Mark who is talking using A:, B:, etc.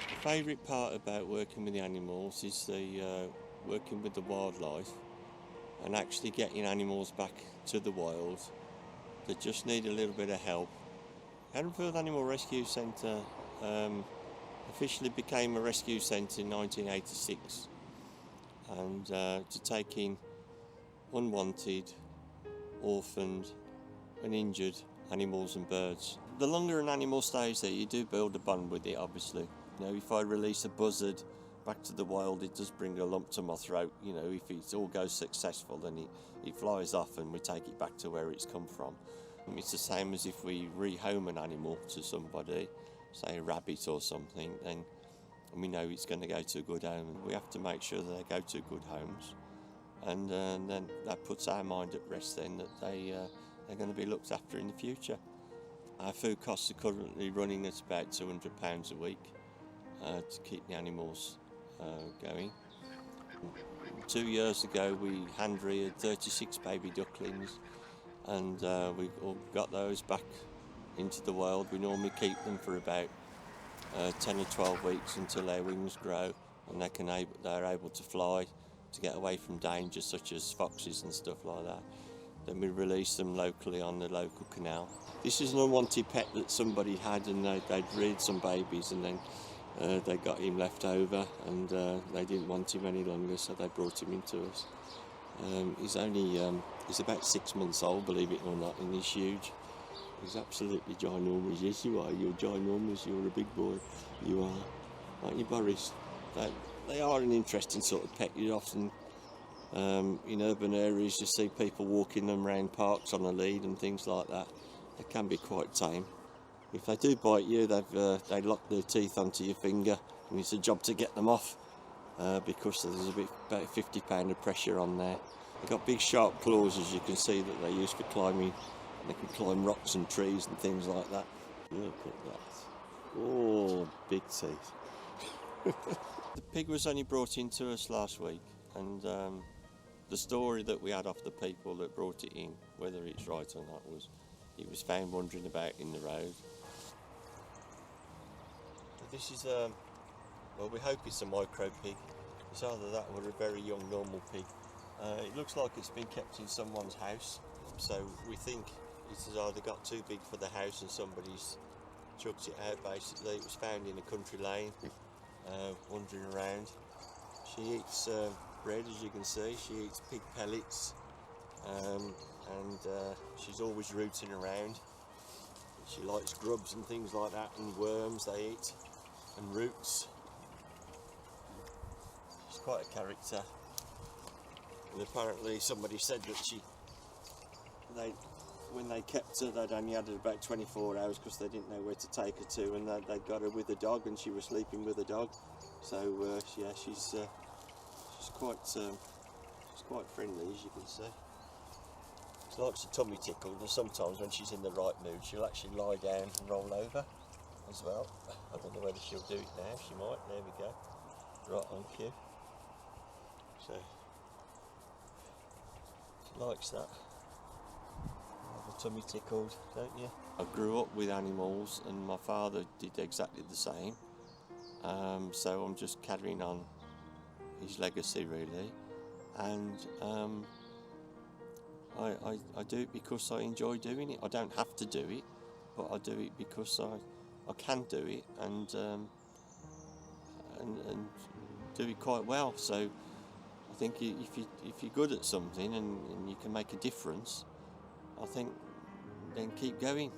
A: The favourite part about working with the animals is the working with the wildlife and actually getting animals back to the wild that just need a little bit of help. Heronfield Animal Rescue Centre officially became a rescue centre in 1986, and to take in unwanted, orphaned and injured animals and birds. The longer an animal stays there, you do build a bond with it, obviously. You know, if I release a buzzard back to the wild, it does bring a lump to my throat. You know, if it all goes successful, then it flies off and we take it back to where it's come from. It's the same as if we rehome an animal to somebody, say a rabbit or something, then we know it's going to go to a good home. We have to make sure that they go to good homes, and then that puts our mind at rest then that they're going to be looked after in the future. Our food costs are currently running at about £200 a week to keep the animals going. 2 years ago we hand reared 36 baby ducklings, and we all got those back into the wild. We normally keep them for about 10 or 12 weeks until their wings grow and they're able to fly, to get away from dangers such as foxes and stuff like that. Then we release them locally on the local canal. This is an unwanted pet that somebody had, and they'd reared some babies, and then they got him left over, and they didn't want him any longer, so they brought him into us. He's about 6 months old, believe it or not, and he's huge. He's absolutely ginormous. Yes, you are. You're ginormous. You're a big boy. You are. Aren't you, Boris? They are an interesting sort of pet. You often, in urban areas, you see people walking them around parks on a lead and things like that. They can be quite tame. If they do bite you, they lock their teeth onto your finger, and it's a job to get them off because there's about £50 of pressure on there. They've got big sharp claws, as you can see, that they use for climbing. They can climb rocks and trees and things like that. Look at that. Oh, big teeth. The pig was only brought in to us last week, and the story that we had off the people that brought it in, whether it's right or not, was it was found wandering about in the road. This is, well, we hope it's a micro pig. It's either that or a very young normal pig. It looks like it's been kept in someone's house, so we think it has either got too big for the house and somebody's chucked it out. Basically, it was found in a country lane, wandering around. She eats bread, as you can see. She eats pig pellets, and she's always rooting around. She likes grubs and things like that, and worms they eat, and roots. She's quite a character. And apparently somebody said that when they kept her, they'd only had her about 24 hours because they didn't know where to take her to, and they got her with a dog, and she was sleeping with a dog. So yeah, she's quite friendly, as you can see. She likes her tummy tickled, and sometimes when she's in the right mood, she'll actually lie down and roll over as well. I don't know whether she'll do it now. She might. There we go. Right on cue. So she likes that. Have a tummy tickled, don't you? I grew up with animals, and my father did exactly the same. So I'm just carrying on his legacy, really. And I do it because I enjoy doing it. I don't have to do it, but I do it because I can do it, and do it quite well. So I think if you're good at something and you can make a difference, I think then keep going.